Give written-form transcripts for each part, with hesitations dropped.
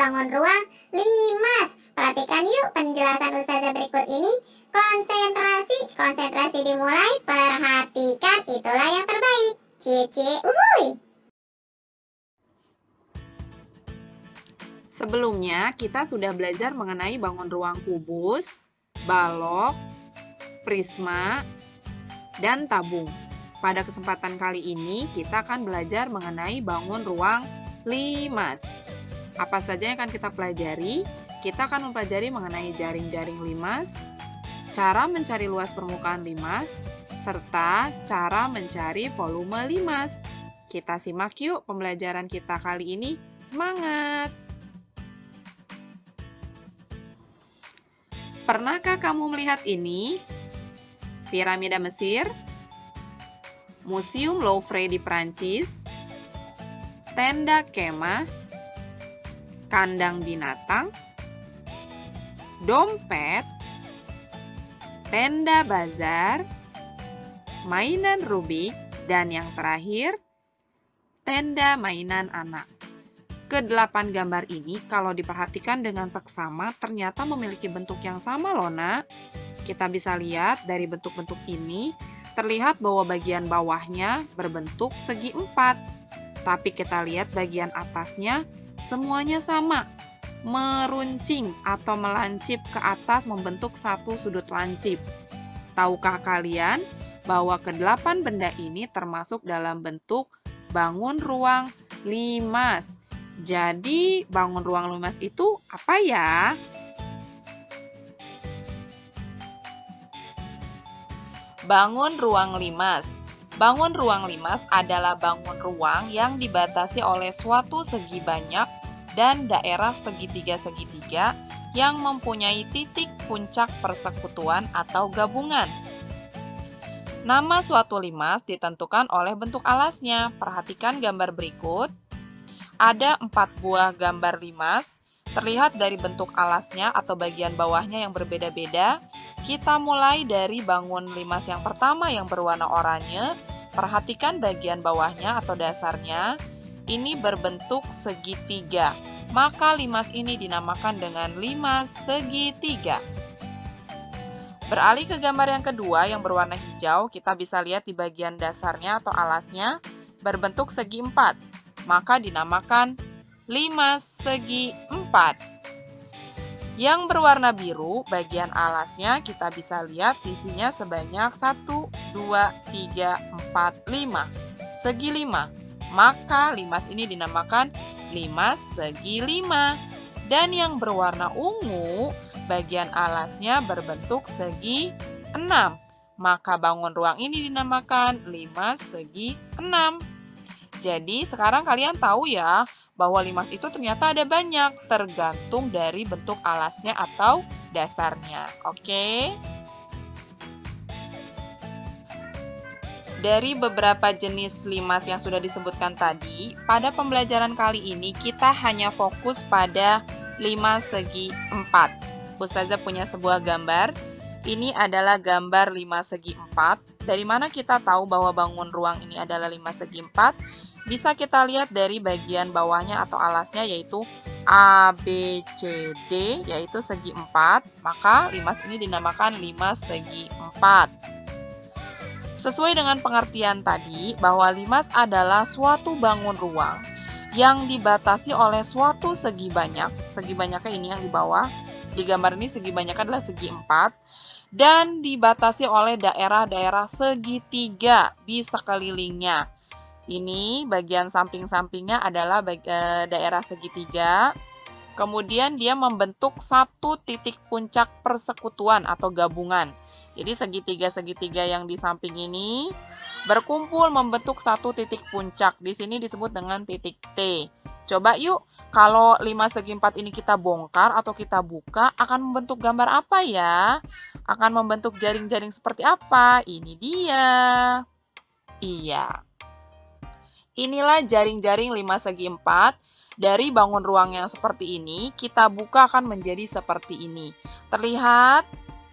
bangun ruang limas. Perhatikan yuk penjelasan Ustazah berikut ini. Konsentrasi dimulai. Perhatikan, itulah yang terbaik. Cie uhuy. Sebelumnya, kita sudah belajar mengenai bangun ruang kubus, balok, prisma, dan tabung. Pada kesempatan kali ini, kita akan belajar mengenai bangun ruang limas. Apa saja yang akan kita pelajari? Kita akan mempelajari mengenai jaring-jaring limas, cara mencari luas permukaan limas, serta cara mencari volume limas. Kita simak yuk pembelajaran kita kali ini. Semangat! Pernahkah kamu melihat ini? Piramida Mesir, Museum Louvre di Prancis, tenda kemah, kandang binatang, dompet, tenda bazar, mainan Rubik, dan yang terakhir, tenda mainan anak. Kedelapan gambar ini kalau diperhatikan dengan seksama ternyata memiliki bentuk yang sama loh nak. Kita bisa lihat dari bentuk-bentuk ini terlihat bahwa bagian bawahnya berbentuk segi empat. Tapi kita lihat bagian atasnya semuanya sama, meruncing atau melancip ke atas membentuk satu sudut lancip. Tahukah kalian bahwa kedelapan benda ini termasuk dalam bentuk bangun ruang limas? Jadi, bangun ruang limas itu apa ya? Bangun ruang limas. Bangun ruang limas adalah bangun ruang yang dibatasi oleh suatu segi banyak dan daerah segitiga-segitiga yang mempunyai titik puncak persekutuan atau gabungan. Nama suatu limas ditentukan oleh bentuk alasnya. Perhatikan gambar berikut. Ada 4 buah gambar limas, terlihat dari bentuk alasnya atau bagian bawahnya yang berbeda-beda. Kita mulai dari bangun limas yang pertama yang berwarna oranye. Perhatikan bagian bawahnya atau dasarnya. Ini berbentuk segitiga. Maka limas ini dinamakan dengan limas segitiga. Beralih ke gambar yang kedua yang berwarna hijau, kita bisa lihat di bagian dasarnya atau alasnya berbentuk segi empat. Maka dinamakan limas segi empat. Yang berwarna biru, bagian alasnya kita bisa lihat sisinya sebanyak 1, 2, 3, 4, 5. Segi 5. Maka limas ini dinamakan limas segi 5. Dan yang berwarna ungu, bagian alasnya berbentuk segi 6. Maka bangun ruang ini dinamakan limas segi 6. Jadi sekarang kalian tahu ya bahwa limas itu ternyata ada banyak, tergantung dari bentuk alasnya atau dasarnya. Oke? Dari beberapa jenis limas yang sudah disebutkan tadi, pada pembelajaran kali ini kita hanya fokus pada limas segi 4. Ustazah punya sebuah gambar. Ini adalah gambar limas segi 4. Dari mana kita tahu bahwa bangun ruang ini adalah limas segi 4? Bisa kita lihat dari bagian bawahnya atau alasnya yaitu A, B, C, D, yaitu segi 4. Maka limas ini dinamakan limas segi 4. Sesuai dengan pengertian tadi bahwa limas adalah suatu bangun ruang yang dibatasi oleh suatu segi banyak. Segi banyaknya ini yang di bawah. Di gambar ini segi banyaknya adalah segi 4. Dan dibatasi oleh daerah-daerah segitiga di sekelilingnya. Ini bagian samping-sampingnya adalah daerah segitiga. Kemudian dia membentuk satu titik puncak persekutuan atau gabungan. Jadi segitiga-segitiga yang di samping ini berkumpul membentuk satu titik puncak. Di sini disebut dengan titik T. Coba yuk, kalau 5 segi 4 ini kita bongkar atau kita buka, akan membentuk gambar apa ya? Akan membentuk jaring-jaring seperti apa? Ini dia. Iya. Inilah jaring-jaring 5 segi 4. Dari bangun ruang yang seperti ini, kita buka akan menjadi seperti ini. Terlihat,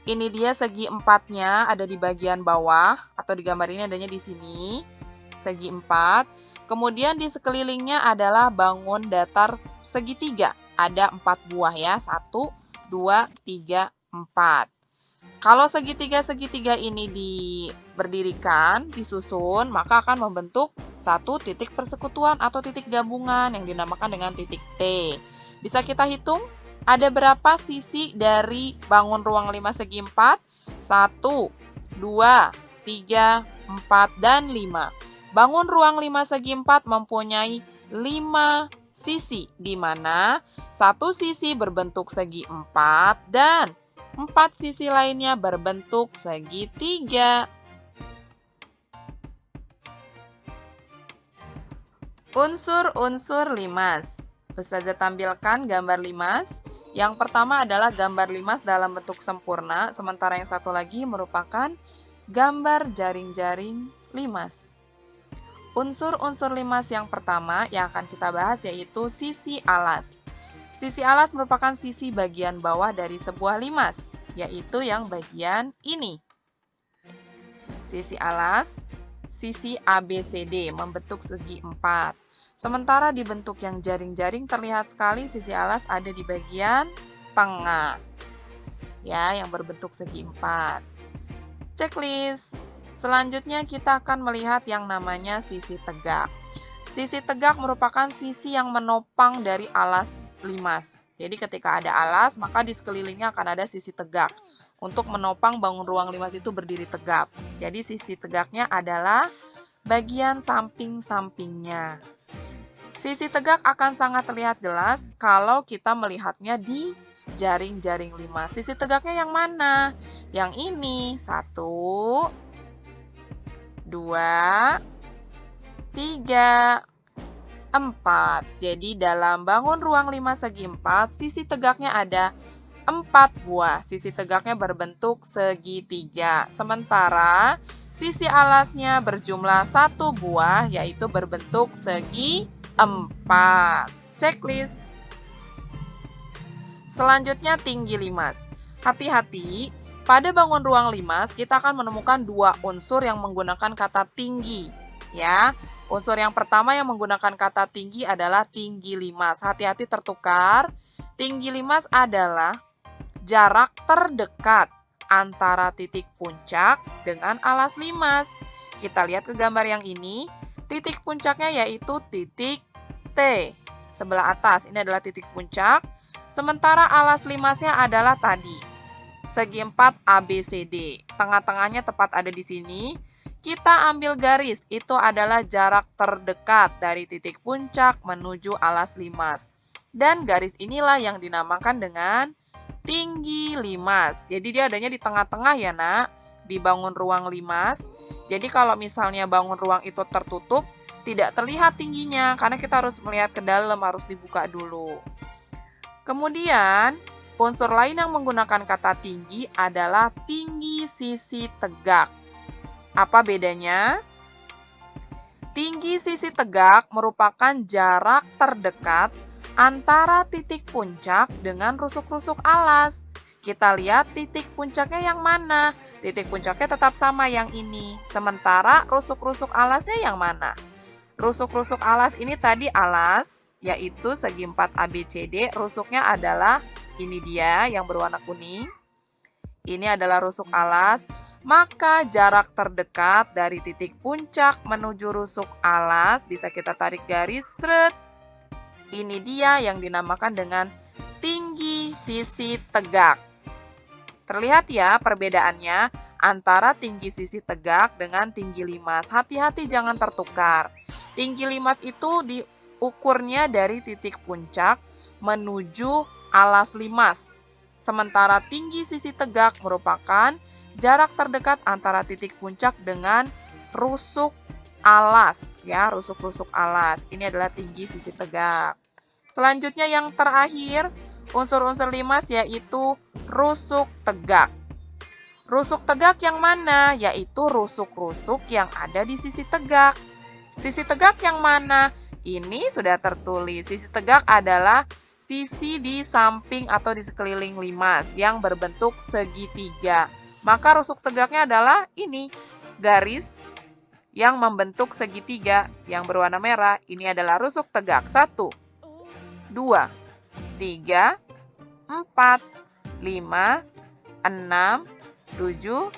ini dia segi 4-nya ada di bagian bawah, atau di gambar ini adanya di sini, segi 4. Kemudian di sekelilingnya adalah bangun datar segitiga. ada 4 buah ya. 1, 2, 3, 4. Kalau segitiga-segitiga ini berdirikan, disusun, maka akan membentuk satu titik persekutuan atau titik gabungan yang dinamakan dengan titik T. Bisa kita hitung ada berapa sisi dari bangun ruang 5 segi 4? 1, 2, 3, 4, dan 5. Bangun ruang 5 segi 4 mempunyai 5 sisi, di mana satu sisi berbentuk segi 4 dan 4 sisi lainnya berbentuk segitiga. Unsur-unsur limas. Ustazah tampilkan gambar limas. Yang pertama adalah gambar limas dalam bentuk sempurna, sementara yang satu lagi merupakan gambar jaring-jaring limas. Unsur-unsur limas yang pertama yang akan kita bahas yaitu sisi alas. Sisi alas merupakan sisi bagian bawah dari sebuah limas, yaitu yang bagian ini. Sisi alas, sisi ABCD membentuk segi 4. Sementara di bentuk yang jaring-jaring terlihat sekali sisi alas ada di bagian tengah. Ya, yang berbentuk segi 4. Checklist. Selanjutnya kita akan melihat yang namanya sisi tegak. Sisi tegak merupakan sisi yang menopang dari alas limas. Jadi ketika ada alas, maka di sekelilingnya akan ada sisi tegak. Untuk menopang bangun ruang limas itu berdiri tegap. Jadi sisi tegaknya adalah bagian samping-sampingnya. Sisi tegak akan sangat terlihat jelas kalau kita melihatnya di jaring-jaring limas. Sisi tegaknya yang mana? Yang ini. 1, 2, 3, 4. Jadi dalam bangun ruang 5 segi 4, sisi tegaknya ada 4 buah. Sisi tegaknya berbentuk segitiga. Sementara sisi alasnya berjumlah 1 buah, yaitu berbentuk segi 4. Checklist. Selanjutnya tinggi limas. Hati-hati, pada bangun ruang limas kita akan menemukan 2 unsur yang menggunakan kata tinggi. Ya, unsur yang pertama yang menggunakan kata tinggi adalah tinggi limas. Hati-hati tertukar. Tinggi limas adalah jarak terdekat antara titik puncak dengan alas limas. Kita lihat ke gambar yang ini. Titik puncaknya yaitu titik T. Sebelah atas ini adalah titik puncak. Sementara alas limasnya adalah tadi segi 4 ABCD. Tengah-tengahnya tepat ada di sini. Kita ambil garis. Itu adalah jarak terdekat dari titik puncak menuju alas limas. Dan garis inilah yang dinamakan dengan tinggi limas. Jadi dia adanya di tengah-tengah ya nak, di bangun ruang limas. Jadi kalau misalnya bangun ruang itu tertutup, tidak terlihat tingginya karena kita harus melihat ke dalam, harus dibuka dulu. Kemudian, unsur lain yang menggunakan kata tinggi adalah tinggi sisi tegak. Apa bedanya? Tinggi sisi tegak merupakan jarak terdekat antara titik puncak dengan rusuk-rusuk alas. Kita lihat titik puncaknya yang mana. Titik puncaknya tetap sama yang ini. Sementara rusuk-rusuk alasnya yang mana? Rusuk-rusuk alas ini tadi alas, yaitu segi 4 ABCD. Rusuknya adalah ini dia yang berwarna kuning. Ini adalah rusuk alas. Maka jarak terdekat dari titik puncak menuju rusuk alas bisa kita tarik garis seret. Ini dia yang dinamakan dengan tinggi sisi tegak. Terlihat ya perbedaannya antara tinggi sisi tegak dengan tinggi limas. Hati-hati jangan tertukar. Tinggi limas itu diukurnya dari titik puncak menuju alas limas. Sementara tinggi sisi tegak merupakan jarak terdekat antara titik puncak dengan rusuk alas. Ya, rusuk-rusuk alas. Ini adalah tinggi sisi tegak. Selanjutnya yang terakhir, unsur-unsur limas yaitu rusuk tegak. Rusuk tegak yang mana? Yaitu rusuk-rusuk yang ada di sisi tegak. Sisi tegak yang mana? Ini sudah tertulis. Sisi tegak adalah sisi di samping atau di sekeliling limas yang berbentuk segitiga. Maka rusuk tegaknya adalah ini, garis yang membentuk segitiga yang berwarna merah. Ini adalah rusuk tegak. 1, 2, 3, 4, 5, 6, 7,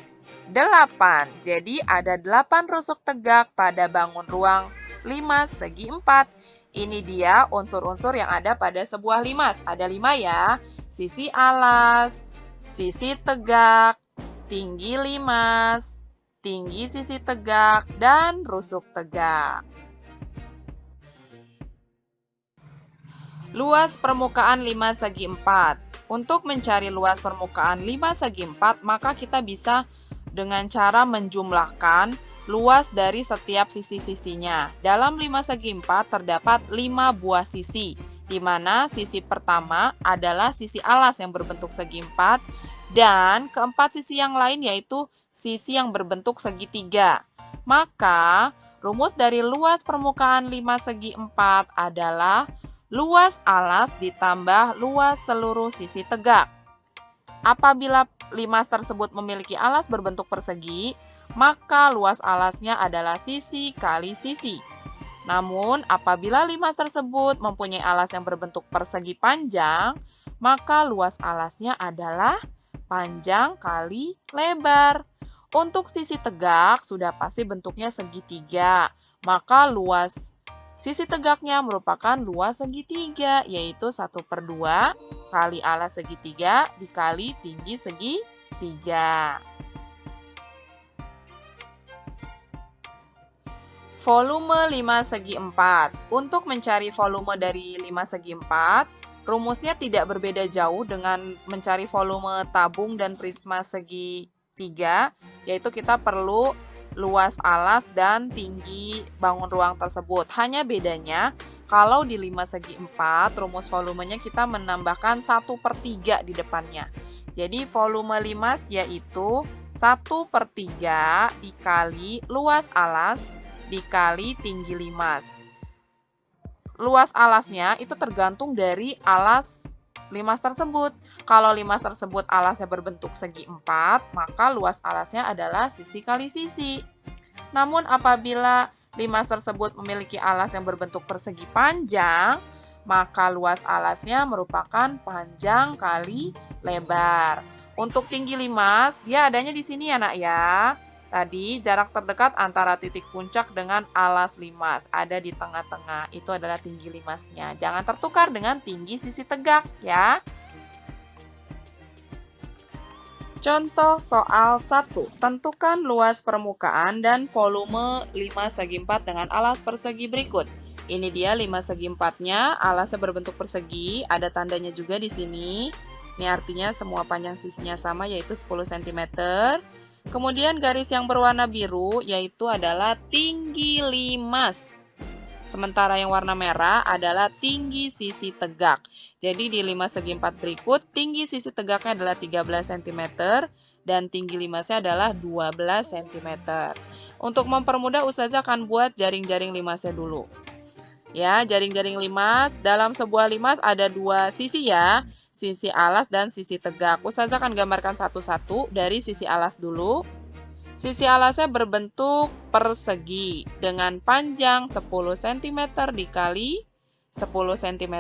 8. Jadi ada 8 rusuk tegak pada bangun ruang 5 segi 4. Ini dia unsur-unsur yang ada pada sebuah limas. Ada 5 ya. Sisi alas, sisi tegak, tinggi limas, tinggi sisi tegak, dan rusuk tegak. Luas permukaan 5 segi 4. Untuk mencari luas permukaan 5 segi 4, maka kita bisa dengan cara menjumlahkan luas dari setiap sisi-sisinya. Dalam 5 segi 4 terdapat 5 buah sisi, di mana sisi pertama adalah sisi alas yang berbentuk segi 4, dan keempat sisi yang lain yaitu sisi yang berbentuk segitiga. Maka, rumus dari luas permukaan 5 segi 4 adalah luas alas ditambah luas seluruh sisi tegak. Apabila limas tersebut memiliki alas berbentuk persegi, maka luas alasnya adalah sisi kali sisi. Namun, apabila limas tersebut mempunyai alas yang berbentuk persegi panjang, maka luas alasnya adalah panjang kali lebar. Untuk sisi tegak, sudah pasti bentuknya segitiga, maka luas sisi tegaknya merupakan luas segitiga, yaitu 1/2 kali alas segitiga dikali tinggi segitiga. Volume 5 segi 4. Untuk mencari volume dari 5 segi 4, rumusnya tidak berbeda jauh dengan mencari volume tabung dan prisma segitiga, yaitu kita perlu luas alas dan tinggi bangun ruang tersebut. Hanya bedanya, kalau di 5 segi 4, rumus volumenya kita menambahkan 1/3 di depannya. Jadi volume limas yaitu 1/3 dikali luas alas dikali tinggi limas. Luas alasnya itu tergantung dari alas limas tersebut. Kalau limas tersebut alasnya berbentuk segi 4, maka luas alasnya adalah sisi kali sisi. Namun apabila limas tersebut memiliki alas yang berbentuk persegi panjang, maka luas alasnya merupakan panjang kali lebar. Untuk tinggi limas, dia adanya di sini ya nak ya. Tadi jarak terdekat antara titik puncak dengan alas limas ada di tengah-tengah. Itu adalah tinggi limasnya. Jangan tertukar dengan tinggi sisi tegak ya. Contoh soal 1. Tentukan luas permukaan dan volume 5 segi 4 dengan alas persegi berikut. Ini dia 5 segi 4-nya, alasnya berbentuk persegi, ada tandanya juga di sini. Ini artinya semua panjang sisinya sama yaitu 10 cm. Kemudian garis yang berwarna biru yaitu adalah tinggi limas. Sementara yang warna merah adalah tinggi sisi tegak. Jadi di 5 segi 4 berikut, tinggi sisi tegaknya adalah 13 cm dan tinggi limasnya adalah 12 cm. Untuk mempermudah, Ustazah akan buat jaring-jaring limasnya dulu. Ya, jaring-jaring limas, dalam sebuah limas ada 2 sisi ya. Sisi alas dan sisi tegak. Ustazah akan gambarkan satu-satu dari sisi alas dulu. Sisi alasnya berbentuk persegi dengan panjang 10 cm dikali 10 cm.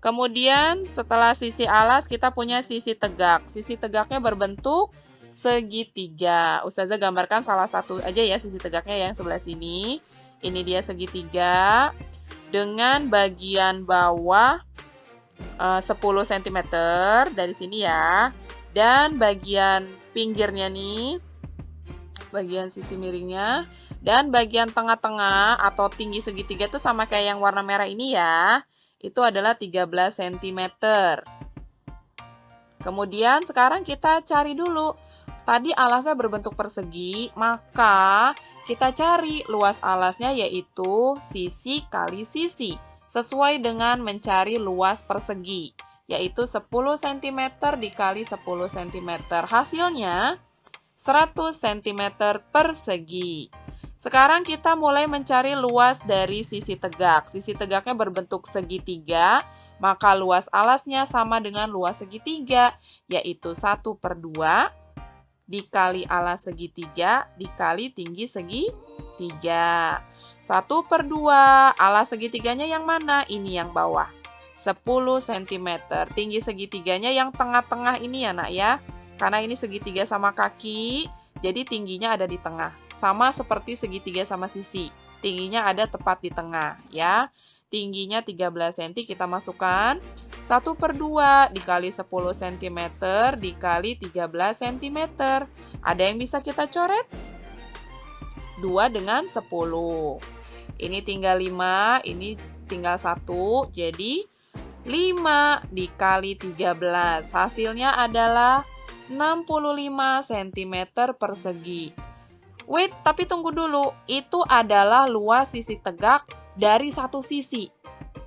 Kemudian setelah sisi alas kita punya sisi tegak. Sisi tegaknya berbentuk segitiga. Ustazah gambarkan salah satu aja ya sisi tegaknya yang sebelah sini. Ini dia segitiga dengan bagian bawah 10 cm dari sini ya. Dan bagian pinggirnya nih, bagian sisi miringnya, dan bagian tengah-tengah atau tinggi segitiga itu sama kayak yang warna merah ini ya. Itu adalah 13 cm. Kemudian sekarang kita cari dulu. Tadi alasnya berbentuk persegi, maka kita cari luas alasnya yaitu sisi kali sisi. Sesuai dengan mencari luas persegi, yaitu 10 cm dikali 10 cm. Hasilnya 100 cm persegi. Sekarang kita mulai mencari luas dari sisi tegak. Sisi tegaknya berbentuk segitiga, maka luas alasnya sama dengan luas segitiga, yaitu 1/2 dikali alas segitiga dikali tinggi segitiga. 1/2, alas segitiganya yang mana? Ini yang bawah. 10 cm. Tinggi segitiganya yang tengah-tengah ini ya nak ya. Karena ini segitiga sama kaki, jadi tingginya ada di tengah. Sama seperti segitiga sama sisi. Tingginya ada tepat di tengah ya. Tingginya 13 cm kita masukkan. 1/2 dikali 10 cm dikali 13 cm. Ada yang bisa kita coret? 2 dengan 10. Ini tinggal 5, ini tinggal 1. Jadi 5 dikali 13. Hasilnya adalah 65 cm persegi. Wait, tapi tunggu dulu. Itu adalah luas sisi tegak dari satu sisi.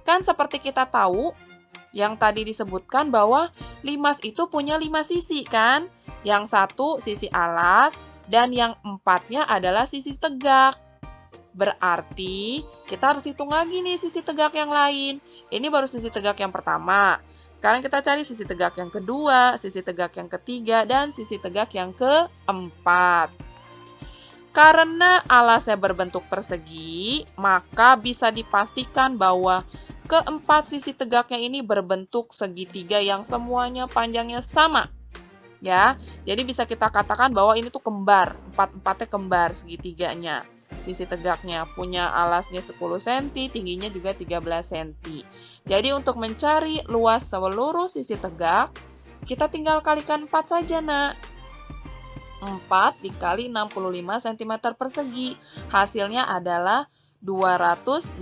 Kan seperti kita tahu, yang tadi disebutkan bahwa limas itu punya 5 sisi kan? Yang satu sisi alas dan yang 4-nya adalah sisi tegak. Berarti kita harus hitung lagi nih sisi tegak yang lain. Ini baru sisi tegak yang pertama. Sekarang kita cari sisi tegak yang kedua, sisi tegak yang ketiga, dan sisi tegak yang keempat. Karena alasnya berbentuk persegi, maka bisa dipastikan bahwa keempat sisi tegaknya ini berbentuk segitiga yang semuanya panjangnya sama. Ya, jadi bisa kita katakan bahwa ini tuh kembar, empat-empatnya kembar segitiganya. Sisi tegaknya punya alasnya 10 cm, tingginya juga 13 cm. Jadi untuk mencari luas seluruh sisi tegak, kita tinggal kalikan 4 saja nak. 4 dikali 65 cm persegi. Hasilnya adalah 260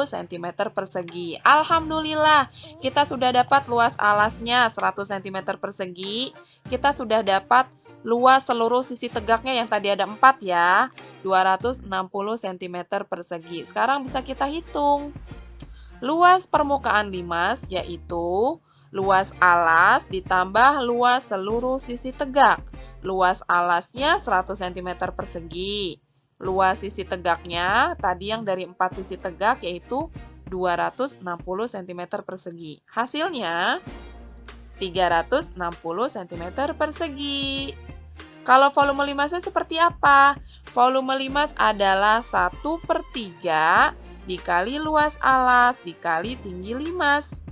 cm persegi. Alhamdulillah, kita sudah dapat luas alasnya 100 cm persegi. Kita sudah dapat luas seluruh sisi tegaknya yang tadi ada 4 ya, 260 cm persegi. Sekarang bisa kita hitung. Luas permukaan limas yaitu luas alas ditambah luas seluruh sisi tegak. Luas alasnya 100 cm persegi. Luas sisi tegaknya tadi yang dari 4 sisi tegak yaitu 260 cm persegi. Hasilnya 360 cm persegi. Kalau volume limasnya seperti apa? Volume limas adalah 1/3 dikali luas alas dikali tinggi limas.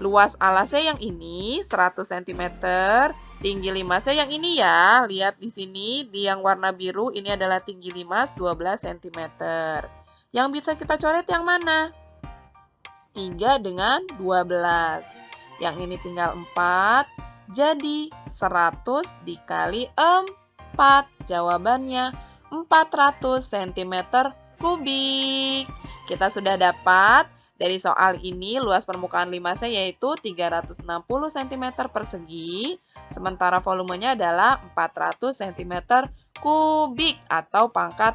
Luas alasnya yang ini 100 cm, tinggi limasnya yang ini ya. Lihat di sini di yang warna biru ini adalah tinggi limas 12 cm. Yang bisa kita coret yang mana? 3 dengan 12. Yang ini tinggal 4. Jadi 100 dikali 4. Jawabannya 400 cm kubik. Kita sudah dapat dari soal ini luas permukaan limasnya yaitu 360 cm persegi. Sementara volumenya adalah 400 cm kubik atau pangkat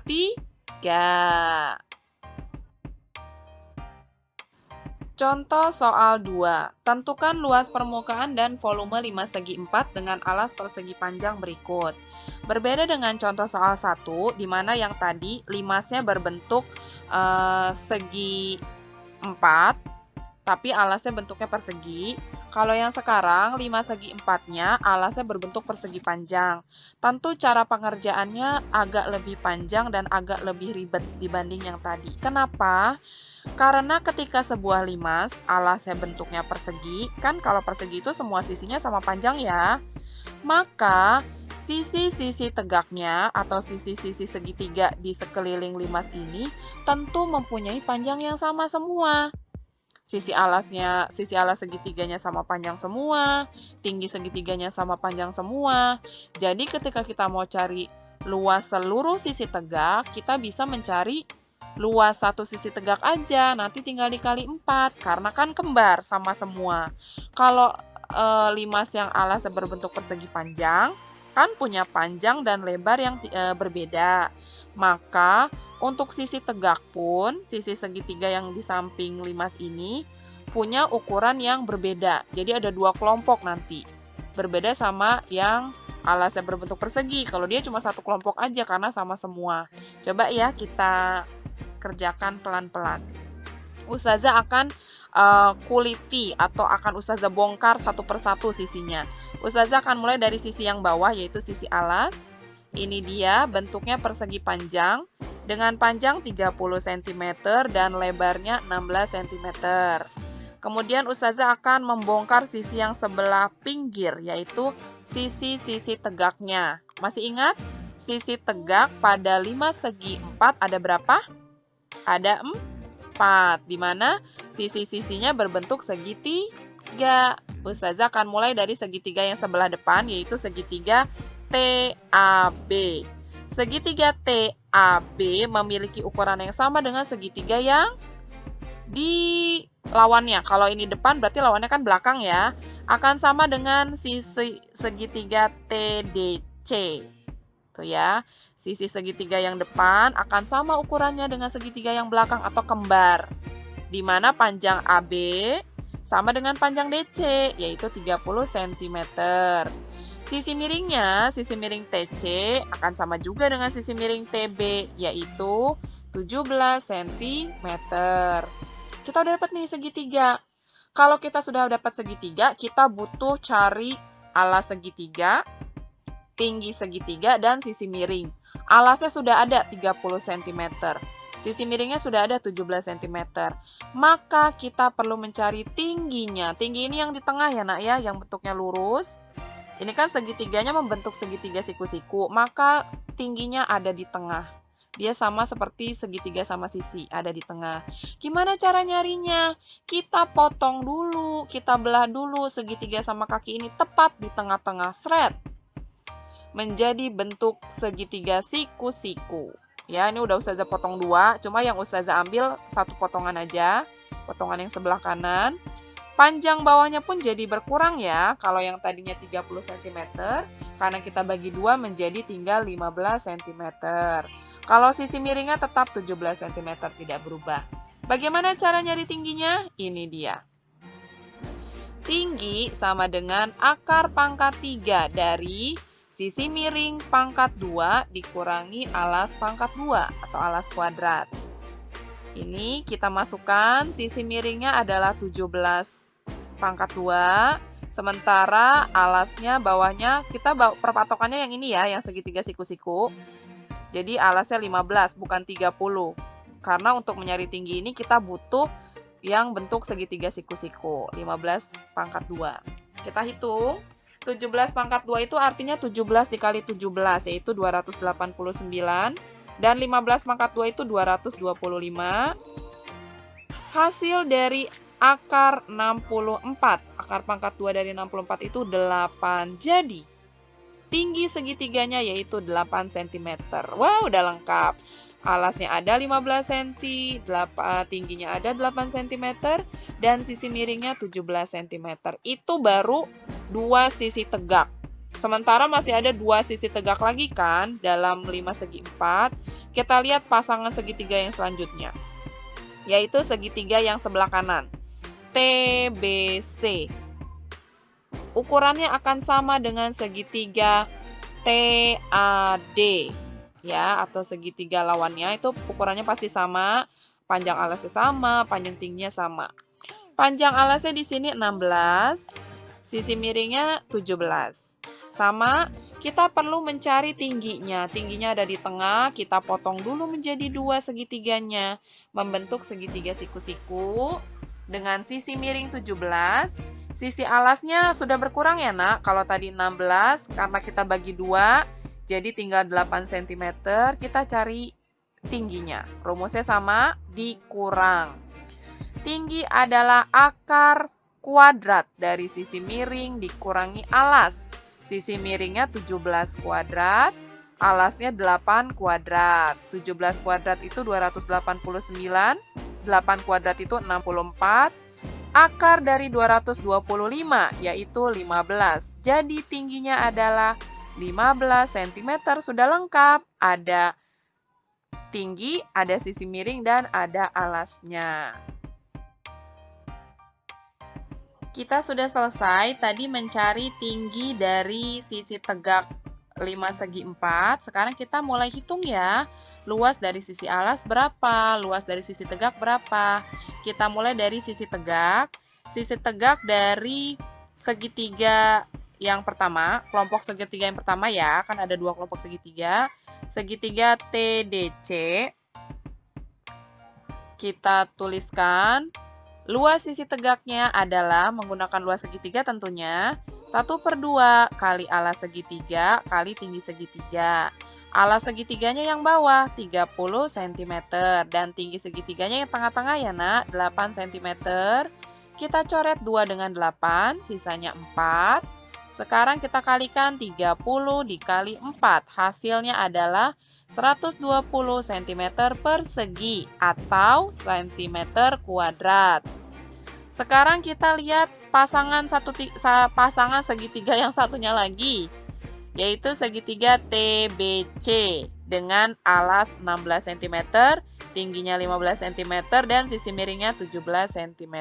3. Contoh soal 2. Tentukan luas permukaan dan volume limas segi 4 dengan alas persegi panjang berikut. Berbeda dengan contoh soal 1, di mana yang tadi limasnya berbentuk segi 4, tapi alasnya bentuknya persegi. Kalau yang sekarang, limas segi 4-nya alasnya berbentuk persegi panjang. Tentu cara pengerjaannya agak lebih panjang dan agak lebih ribet dibanding yang tadi. Kenapa? Karena ketika sebuah limas alasnya bentuknya persegi, kan kalau persegi itu semua sisinya sama panjang ya. Maka sisi-sisi tegaknya atau sisi-sisi segitiga di sekeliling limas ini tentu mempunyai panjang yang sama semua. Sisi alas segitiganya sama panjang semua, tinggi segitiganya sama panjang semua. Jadi ketika kita mau cari luas seluruh sisi tegak, kita bisa mencari luas satu sisi tegak aja, nanti tinggal dikali 4, karena kan kembar sama semua. Kalau limas yang alasnya berbentuk persegi panjang, kan punya panjang dan lebar yang berbeda. Maka untuk sisi tegak pun, sisi segitiga yang di samping limas ini punya ukuran yang berbeda. Jadi ada 2 kelompok nanti. Berbeda sama yang alasnya berbentuk persegi. Kalau dia cuma 1 kelompok aja karena sama semua. Coba ya kita kerjakan pelan-pelan. Ustazah akan kuliti atau akan Ustazah bongkar satu persatu sisinya. Ustazah akan mulai dari sisi yang bawah yaitu sisi alas. Ini dia bentuknya persegi panjang dengan panjang 30 cm dan lebarnya 16 cm. Kemudian Ustazah akan membongkar sisi yang sebelah pinggir, yaitu sisi-sisi tegaknya. Masih ingat? Sisi tegak pada 5 segi 4 ada berapa? Ada 4, di mana sisi-sisinya berbentuk segitiga. Ustazah akan mulai dari segitiga yang sebelah depan, yaitu segitiga TAB. Segitiga TAB memiliki ukuran yang sama dengan segitiga yang di lawannya. Kalau ini depan berarti lawannya kan belakang ya. Akan sama dengan sisi segitiga TDC. Tuh ya. Sisi segitiga yang depan akan sama ukurannya dengan segitiga yang belakang atau kembar. Di mana panjang AB sama dengan panjang DC, yaitu 30 cm. Sisi miringnya, sisi miring TC akan sama juga dengan sisi miring TB, yaitu 17 cm. Kita udah dapat nih segitiga. Kalau kita sudah dapat segitiga, kita butuh cari alas segitiga, tinggi segitiga, dan sisi miring. Alasnya sudah ada 30 cm. Sisi miringnya sudah ada 17 cm. Maka kita perlu mencari tingginya. Tinggi ini yang di tengah ya nak ya, yang bentuknya lurus. Ini kan segitiganya membentuk segitiga siku-siku, maka tingginya ada di tengah. Dia sama seperti segitiga sama sisi, ada di tengah. Gimana cara nyarinya? Kita potong dulu, kita belah dulu segitiga sama kaki ini tepat di tengah-tengah, sret. Menjadi bentuk segitiga siku-siku. Ya, ini udah Ustazah potong 2, cuma yang Ustazah ambil 1 potongan aja, potongan yang sebelah kanan. Panjang bawahnya pun jadi berkurang ya, kalau yang tadinya 30 cm, karena kita bagi 2 menjadi tinggal 15 cm. Kalau sisi miringnya tetap 17 cm, tidak berubah. Bagaimana cara nyari tingginya? Ini dia. Tinggi sama dengan akar pangkat 3 dari sisi miring pangkat 2 dikurangi alas pangkat 2 atau alas kuadrat. Ini kita masukkan, sisi miringnya adalah 17 pangkat 2, sementara alasnya bawahnya kita perpatokannya yang ini ya, yang segitiga siku-siku. Jadi alasnya 15, bukan 30. Karena untuk mencari tinggi ini kita butuh yang bentuk segitiga siku-siku, 15 pangkat 2. Kita hitung, 17 pangkat 2 itu artinya 17 dikali 17, yaitu 289. Dan 15 pangkat 2 itu 225. Hasil dari akar 64. Akar pangkat 2 dari 64 itu 8. Jadi, tinggi segitiganya yaitu 8 cm. Wah, udah lengkap. Alasnya ada 15 cm, tingginya ada 8 cm, dan sisi miringnya 17 cm. Itu baru 2 sisi tegak. Sementara masih ada 2 sisi tegak lagi kan dalam 5 segi 4. Kita lihat pasangan segitiga yang selanjutnya, yaitu segitiga yang sebelah kanan, TBC. Ukurannya akan sama dengan segitiga TAD ya, atau segitiga lawannya itu ukurannya pasti sama, panjang alasnya sama, panjang tingginya sama. Panjang alasnya di sini 16, sisi miringnya 17. Sama, kita perlu mencari tingginya. Tingginya ada di tengah, kita potong dulu menjadi 2 segitiganya. Membentuk segitiga siku-siku dengan sisi miring 17. Sisi alasnya sudah berkurang ya nak. Kalau tadi 16, karena kita bagi 2, jadi tinggal 8 cm. Kita cari tingginya. Rumusnya sama, dikurang. Tinggi adalah akar kuadrat dari sisi miring dikurangi alas. Sisi miringnya 17 kuadrat, alasnya 8 kuadrat. 17 kuadrat itu 289, 8 kuadrat itu 64. Akar dari 225 yaitu 15. Jadi tingginya adalah 15 cm. Sudah lengkap. Ada tinggi, ada sisi miring, dan ada alasnya. Kita sudah selesai tadi mencari tinggi dari sisi tegak 5 segi 4. Sekarang kita mulai hitung ya. Luas dari sisi alas berapa? Luas dari sisi tegak berapa? Kita mulai dari sisi tegak. Sisi tegak dari segitiga yang pertama, kelompok segitiga yang pertama ya. Kan ada 2 kelompok segitiga. Segitiga TDC. Kita tuliskan Luas sisi tegaknya adalah menggunakan luas segitiga tentunya 1/2 kali alas segitiga kali tinggi segitiga. Alas segitiganya yang bawah 30 cm dan tinggi segitiganya yang tengah-tengah ya nak 8 cm. Kita coret 2 dengan 8, sisanya 4. Sekarang kita kalikan 30 dikali 4. Hasilnya adalah 120 cm persegi atau cm kuadrat. Sekarang kita lihat pasangan segitiga yang satunya lagi, yaitu segitiga TBC dengan alas 16 cm, tingginya 15 cm, dan sisi miringnya 17 cm.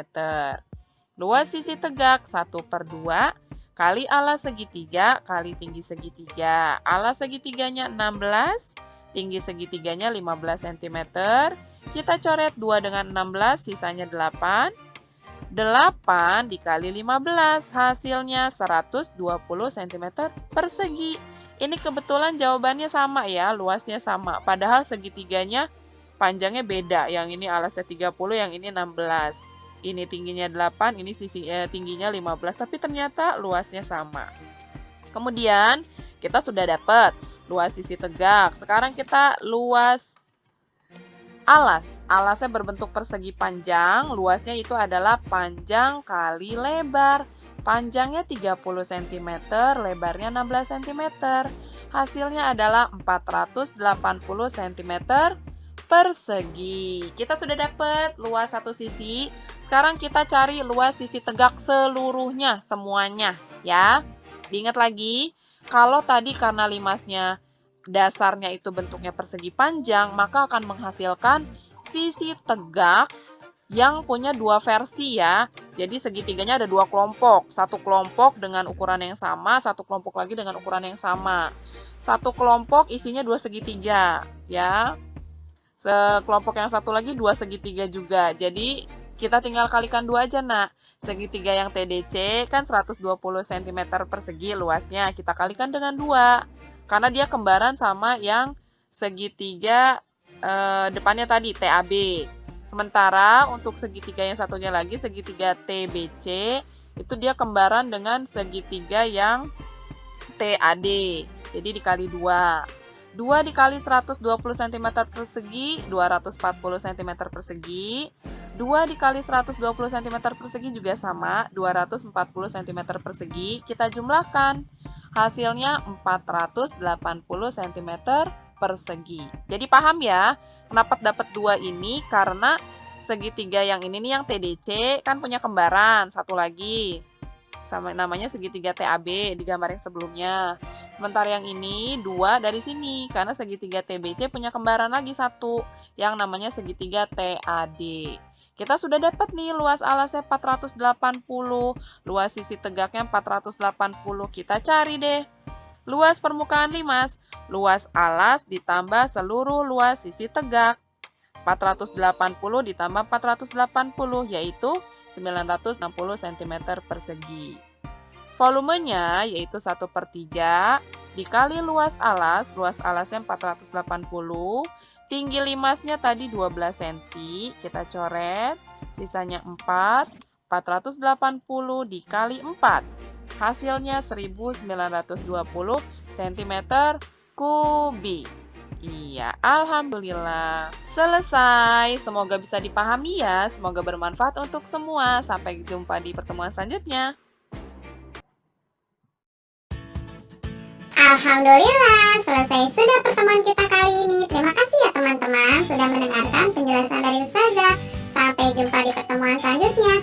Luas sisi tegak 1/2 kali alas segitiga kali tinggi segitiga. Alas segitiganya 16, tinggi segitiganya 15 cm. Kita coret 2 dengan 16, sisanya 8. 8 dikali 15, hasilnya 120 cm persegi. Ini kebetulan jawabannya sama ya, luasnya sama. Padahal segitiganya panjangnya beda. Yang ini alasnya 30, yang ini 16. Ini tingginya 8, ini tingginya 15. Tapi ternyata luasnya sama. Kemudian kita sudah dapat luas sisi tegak. Sekarang kita luas alas. Alasnya berbentuk persegi panjang, luasnya itu adalah panjang kali lebar. Panjangnya 30 cm, lebarnya 16 cm. Hasilnya adalah 480 cm persegi. Kita sudah dapat luas satu sisi. Sekarang kita cari luas sisi tegak seluruhnya, semuanya ya. Diingat lagi, kalau tadi karena limasnya dasarnya itu bentuknya persegi panjang, maka akan menghasilkan sisi tegak yang punya dua versi ya. Jadi segitiganya ada dua kelompok. Satu kelompok dengan ukuran yang sama, satu kelompok lagi dengan ukuran yang sama. Satu kelompok isinya dua segitiga ya. Sekelompok yang satu lagi dua segitiga juga. Jadi kita tinggal kalikan 2 aja nak. Segitiga yang TDC kan 120 cm persegi luasnya. Kita kalikan dengan 2. Karena dia kembaran sama yang segitiga depannya tadi, TAB. Sementara untuk segitiga yang satunya lagi, segitiga TBC, itu dia kembaran dengan segitiga yang TAD. Jadi dikali 2. 2 dikali 120 cm persegi, 240 cm persegi. 2 dikali 120 cm persegi juga sama, 240 cm persegi. Kita jumlahkan. Hasilnya 480 cm persegi. Jadi paham ya, kenapa dapat 2 ini? Karena segitiga yang ini nih yang TDC kan punya kembaran, satu lagi. Sama namanya segitiga TAB di gambar yang sebelumnya. Sementara yang ini 2 dari sini, karena segitiga TBC punya kembaran lagi satu, yang namanya segitiga TAD. Kita sudah dapat nih luas alasnya 480, luas sisi tegaknya 480. Kita cari deh. Luas permukaan limas, luas alas ditambah seluruh luas sisi tegak. 480 ditambah 480 yaitu 960 cm persegi. Volumenya yaitu 1/3 dikali luas alasnya 480. Tinggi limasnya tadi 12 cm, kita coret, sisanya 4, 480 dikali 4. Hasilnya 1920 cm kubik. Iya, alhamdulillah. Selesai. Semoga bisa dipahami ya, semoga bermanfaat untuk semua. Sampai jumpa di pertemuan selanjutnya. Alhamdulillah, selesai sudah pertemuan kita kali ini. Terima kasih ya teman-teman sudah mendengarkan penjelasan dari Ustazah. Sampai jumpa di pertemuan selanjutnya.